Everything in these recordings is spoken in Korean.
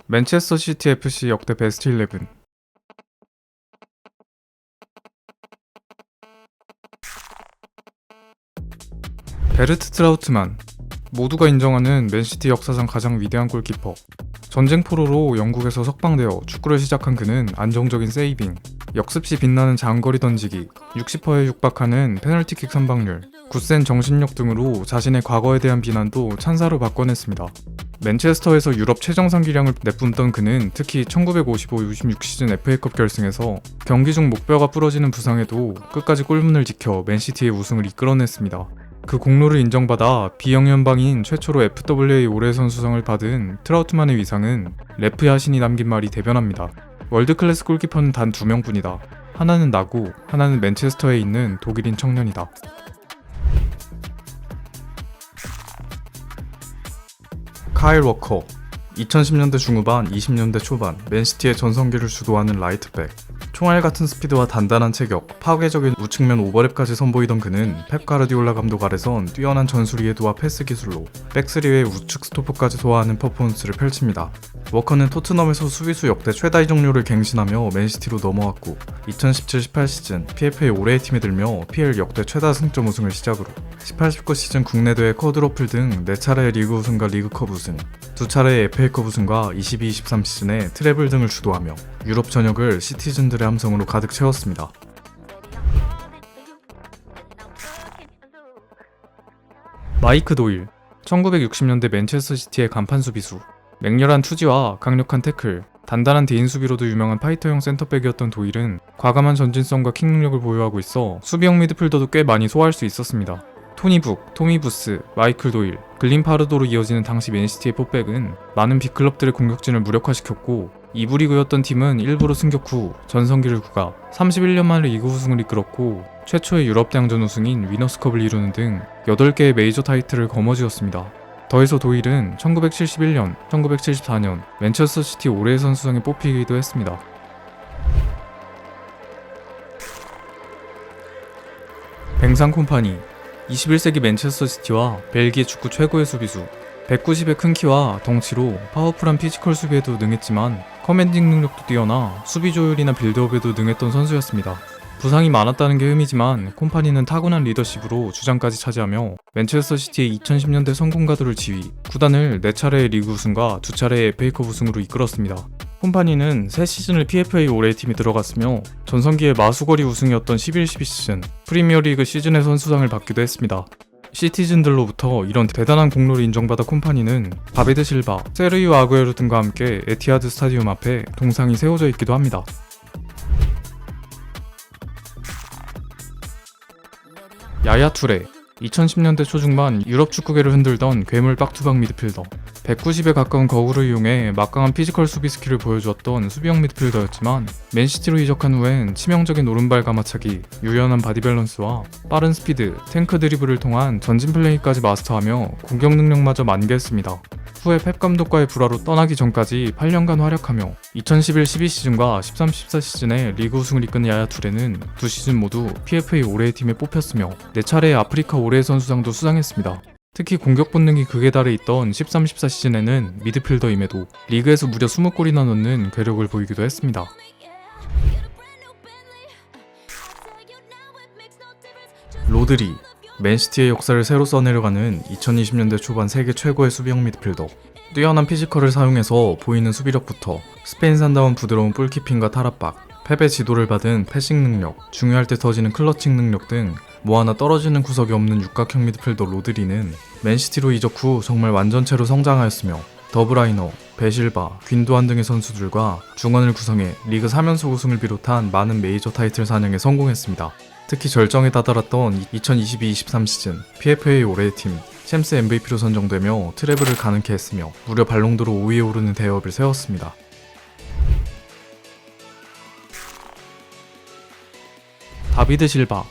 맨체스터 시티 FC 역대 베스트 11. 베르트 트라우트만, 모두가 인정하는 맨시티 역사상 가장 위대한 골키퍼. 전쟁 포로로 영국에서 석방되어 축구를 시작한 그는 안정적인 세이빙, 역습시 빛나는 장거리 던지기, 60%에 육박하는 페널티킥 선방률, 굳센 정신력 등으로 자신의 과거에 대한 비난도 찬사로 바꿔냈습니다. 맨체스터에서 유럽 최정상 기량을 내뿜던 그는 특히 1955-56 시즌 FA컵 결승에서 경기 중 목뼈가 부러지는 부상에도 끝까지 골문을 지켜 맨시티의 우승을 이끌어냈습니다. 그 공로를 인정받아 비영연방인 최초로 FWA 올해 선수상을 받은 트라우트만의 위상은 레프야 신이 남긴 말이 대변합니다. 월드클래스 골키퍼는 단 2명뿐이다. 하나는 나고 하나는 맨체스터에 있는 독일인 청년이다. 카일 워커, 2010년대 중후반, 20년대 초반 맨시티의 전성기를 주도하는 라이트백. 총알 같은 스피드와 단단한 체격, 파괴적인 우측면 오버랩까지 선보이던 그는 펩 가르디올라 감독 아래선 뛰어난 전술 이해도와 패스 기술로 백스리의 우측 스토퍼까지 소화하는 퍼포먼스를 펼칩니다. 워커는 토트넘에서 수비수 역대 최다 이적료를 갱신하며 맨시티로 넘어왔고 2017-18 시즌 PFA 올해의 팀에 들며 PL 역대 최다 승점 우승을 시작으로 18-19 시즌 국내 대회 쿼드러플 등 4차례의 리그 우승과 리그컵 우승, 2차례의 FA컵 우승과 22-23 시즌에 트래블 등을 주도하며 유럽 전역을 시티즌들의 함성으로 가득 채웠습니다. 마이크 도일, 1960년대 맨체스터 시티의 간판 수비수. 맹렬한 투지와 강력한 태클, 단단한 대인 수비로도 유명한 파이터형 센터백이었던 도일은 과감한 전진성과 킥 능력을 보유하고 있어 수비형 미드필더도 꽤 많이 소화할 수 있었습니다. 토니 북, 토미 부스, 마이클 도일, 글린 파르도로 이어지는 당시 맨시티의 포백은 많은 빅클럽들의 공격진을 무력화시켰고 2부 리그였던 팀은 일부러 승격 후 전성기를 구가 31년 만에 리그 우승을 이끌었고 최초의 유럽 대항전 우승인 위너스컵을 이루는 등 8개의 메이저 타이틀을 거머쥐었습니다. 더해서 도일은 1971년, 1974년 맨체스터 시티 올해의 선수상에 뽑히기도 했습니다. 뱅상 콤파니, 21세기 맨체스터 시티와 벨기에 축구 최고의 수비수. 190의 큰 키와 덩치로 파워풀한 피지컬 수비에도 능했지만 커맨딩 능력도 뛰어나 수비 조율이나 빌드업에도 능했던 선수였습니다. 부상이 많았다는 게 흠이지만 콤파니는 타고난 리더십으로 주장까지 차지하며 맨체스터 시티의 2010년대 성공 가도를 지휘, 구단을 4차례의 리그 우승과 2차례의 FA컵 우승으로 이끌었습니다. 콤파니는 3시즌을 PFA 올해의 팀에 들어갔으며 전성기의 마수거리 우승이었던 11-12 시즌 프리미어리그 시즌의 선수상을 받기도 했습니다. 시티즌들로부터 이런 대단한 공로를 인정받아 콤파니는 바베드 실바, 세르히오 아구에로 등과 함께 에티하드 스타디움 앞에 동상이 세워져 있기도 합니다. 야야 투레, 2010년대 초중반 유럽 축구계를 흔들던 괴물 빡투박 미드필더. 190에 가까운 거구를 이용해 막강한 피지컬 수비 스킬을 보여주었던 수비형 미드필더였지만 맨시티로 이적한 후엔 치명적인 오른발 가마차기, 유연한 바디 밸런스와 빠른 스피드, 탱크 드리블을 통한 전진 플레이까지 마스터하며 공격 능력마저 만개했습니다. 후에 펩 감독과의 불화로 떠나기 전까지 8년간 활약하며 2011-12 시즌과 13-14 시즌에 리그 우승을 이끈 야야 투레는 2시즌 모두 PFA 올해의 팀에 뽑혔으며 4차례의 아프리카 올해의 선수상도 수상했습니다. 특히 공격 본능이 극에 달해 있던 13-14 시즌에는 미드필더임에도 리그에서 무려 20골이나 넣는 괴력을 보이기도 했습니다. 로드리, 맨시티의 역사를 새로 써내려가는 2020년대 초반 세계 최고의 수비형 미드필더. 뛰어난 피지컬을 사용해서 보이는 수비력부터 스페인산다운 부드러운 볼키핑과 탈압박, 펩의 지도를 받은 패싱 능력, 중요할 때 터지는 클러칭 능력 등 뭐 하나 떨어지는 구석이 없는 육각형 미드필더 로드리는 맨시티로 이적 후 정말 완전체로 성장하였으며 더브라이너, 베실바, 귄도안 등의 선수들과 중원을 구성해 리그 3연속 우승을 비롯한 많은 메이저 타이틀 사냥에 성공했습니다. 특히 절정에 다다랐던 2022-23 시즌 PFA 올해의 팀 챔스 MVP로 선정되며 트래블을 가능케 했으며 무려 발롱도르 5위에 오르는 대업을 세웠습니다. 다비드 실바,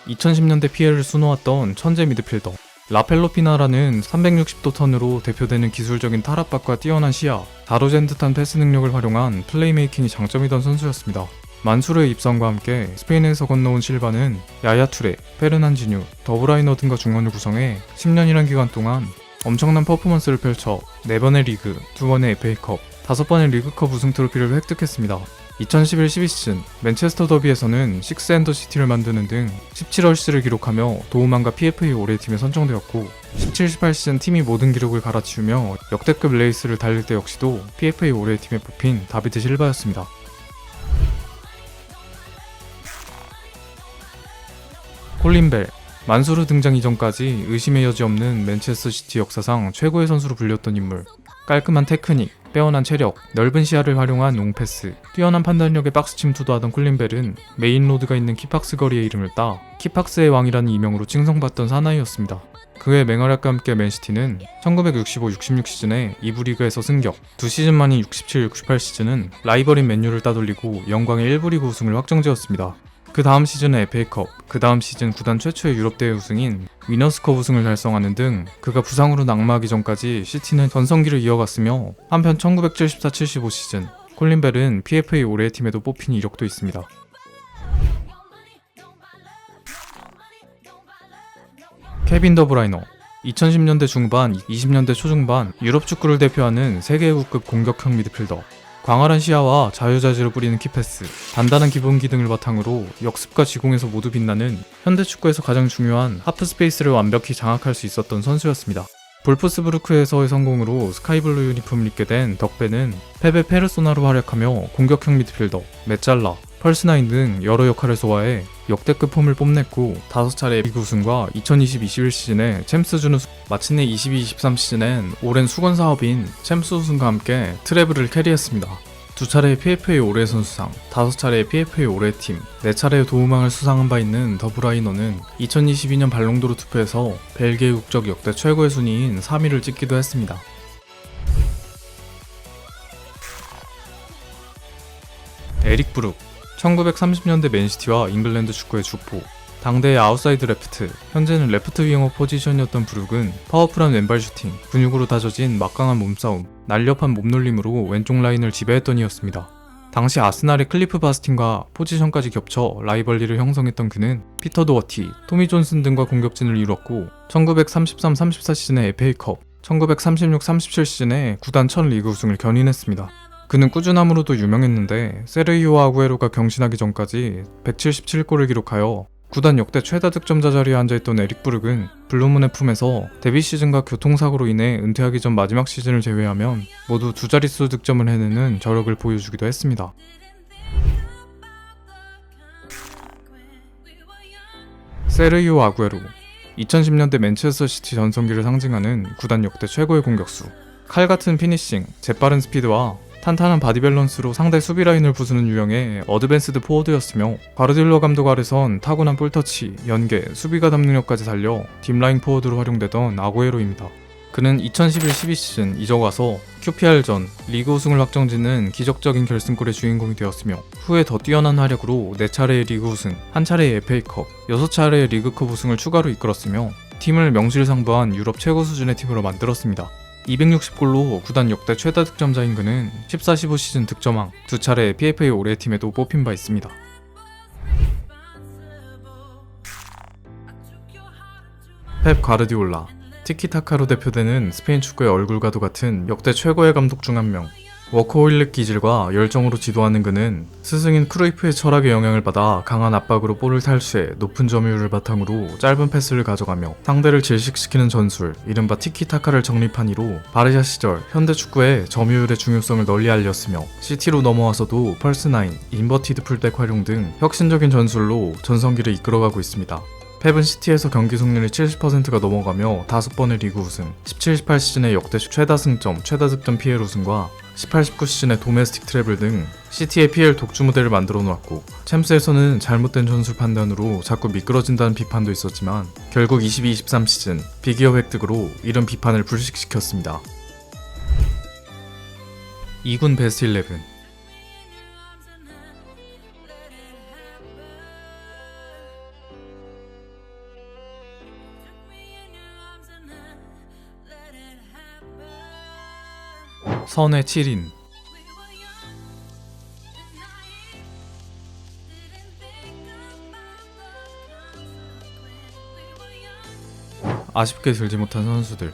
2010년대 PL을 수놓았던 천재 미드필더. 라펠로피나라는 360도 턴으로 대표되는 기술적인 탈압박과 뛰어난 시야, 다뤄젠 듯한 패스 능력을 활용한 플레이메이킹이 장점이던 선수였습니다. 만수르의 입성과 함께 스페인에서 건너온 실바는 야야 투레, 페르난지뉴, 더브라이너 등과 중원을 구성해 10년이란 기간 동안 엄청난 퍼포먼스를 펼쳐 4번의 리그, 2번의 FA컵, 5번의 리그컵 우승 트로피를 획득했습니다. 2011-12 시즌 맨체스터 더비에서는 6엔더 시티를 만드는 등 17얼씨를 기록하며 도우만과 PFA 올해의 팀에 선정되었고 17-18 시즌 팀이 모든 기록을 갈아치우며 역대급 레이스를 달릴 때 역시도 PFA 올해의 팀에 뽑힌 다비드 실바였습니다. 콜린 벨, 만수르 등장 이전까지 의심의 여지 없는 맨체스터 시티 역사상 최고의 선수로 불렸던 인물. 깔끔한 테크닉, 빼어난 체력, 넓은 시야를 활용한 롱패스, 뛰어난 판단력의 박스 침투도 하던 콜린 벨은 메인 로드가 있는 키팍스 거리의 이름을 따 키팍스의 왕이라는 이명으로 칭송받던 사나이였습니다. 그의 맹활약과 함께 맨시티는 1965-66 시즌에 2부 리그에서 승격, 2시즌 만인 67-68 시즌은 라이벌인 맨유를 따돌리고 영광의 1부 리그 우승을 확정지었습니다. 그 다음 시즌은 FA컵, 그 다음 시즌 구단 최초의 유럽대회 우승인 위너스컵 우승을 달성하는 등 그가 부상으로 낙마하기 전까지 시티는 전성기를 이어갔으며 한편 1974-75 시즌 콜린 벨은 PFA 올해의 팀에도 뽑힌 이력도 있습니다. 케빈 더브라이너 2010년대 중반, 20년대 초중반 유럽 축구를 대표하는 세계외국급 공격형 미드필더. 광활한 시야와 자유자재로 뿌리는 키패스, 단단한 기본기 등을 바탕으로 역습과 지공에서 모두 빛나는 현대축구에서 가장 중요한 하프 스페이스를 완벽히 장악할 수 있었던 선수였습니다. 볼프스부르크에서의 성공으로 스카이블루 유니폼을 입게 된 덕배는 페베 페르소나로 활약하며 공격형 미드필더, 메짤라, 펄스나인 등 여러 역할을 소화해 역대급 폼을 뽐냈고 5차례 리그 우승과 2020-21 시즌에 챔스 우승, 마침내 22-23 시즌엔 오랜 수건 사업인 챔스 우승과 함께 트래블을 캐리했습니다. 2차례의 PFA 올해 선수상, 5차례의 PFA 올해 팀, 4차례의 도움왕을 수상한 바 있는 더브라이너는 2022년 발롱도르 투표에서 벨기에 국적 역대 최고의 순위인 3위를 찍기도 했습니다. 에릭 브룩 1930년대 맨시티와 잉글랜드 축구의 주포, 당대의 아웃사이드 레프트, 현재는 레프트 윙어 포지션이었던 브룩은 파워풀한 왼발 슈팅, 근육으로 다져진 막강한 몸싸움, 날렵한 몸놀림으로 왼쪽 라인을 지배했던 이였습니다. 당시 아스날의 클리프 바스틴과 포지션까지 겹쳐 라이벌리를 형성했던 그는 피터 도어티, 토미 존슨 등과 공격진을 이뤘고 1933-34 시즌의 FA컵, 1936-37 시즌에 구단 첫 리그 우승을 견인했습니다. 그는 꾸준함으로도 유명했는데 세르히오 아구에로가 경신하기 전까지 177골을 기록하여 구단 역대 최다 득점자 자리에 앉아있던 에릭 브룩은 블루문의 품에서 데뷔 시즌과 교통사고로 인해 은퇴하기 전 마지막 시즌을 제외하면 모두 두 자릿수 득점을 해내는 저력을 보여주기도 했습니다. 세르히오 아구에로 2010년대 맨체스터 시티 전성기를 상징하는 구단 역대 최고의 공격수, 칼같은 피니싱, 재빠른 스피드와 탄탄한 바디 밸런스로 상대 수비 라인을 부수는 유형의 어드밴스드 포워드였으며 가르딜로 감독 아래선 타고난 볼터치, 연계, 수비 가담 능력까지 살려 딥라인 포워드로 활용되던 아구에로입니다. 그는 2011-12 시즌 이적 와서 QPR전 리그 우승을 확정짓는 기적적인 결승골의 주인공이 되었으며 후에 더 뛰어난 활약으로 4차례의 리그 우승, 1차례의 FA컵, 6차례의 리그컵 우승을 추가로 이끌었으며 팀을 명실상부한 유럽 최고 수준의 팀으로 만들었습니다. 260골로 구단 역대 최다 득점자인 그는 14-15 시즌 득점왕, 2차례 PFA 올해 팀에도 뽑힌 바 있습니다. 펩 가르디올라 티키타카로 대표되는 스페인 축구의 얼굴과도 같은 역대 최고의 감독 중 한 명. 워커홀릭 기질과 열정으로 지도하는 그는 스승인 크루이프의 철학에 영향을 받아 강한 압박으로 볼을 탈취해 높은 점유율을 바탕으로 짧은 패스를 가져가며 상대를 질식시키는 전술, 이른바 티키타카를 정립한 이로 바르샤 시절 현대 축구의 점유율의 중요성을 널리 알렸으며 시티로 넘어와서도 펄스9, 인버티드 풀백 활용 등 혁신적인 전술로 전성기를 이끌어가고 있습니다. 펩은 시티에서 경기 승률이 70%가 넘어가며 5번의 리그 우승, 17-18 시즌의 역대 최다 승점, 최다 득점 PL 우승과 18-19 시즌의 도메스틱 트래블 등 시티의 PL 독주 무대를 만들어 놓았고 챔스에서는 잘못된 전술 판단으로 자꾸 미끄러진다는 비판도 있었지만 결국 22-23 시즌 비기어 획득으로 이런 비판을 불식시켰습니다. 2군 베스트 11 선의 7인 아쉽게 들지 못한 선수들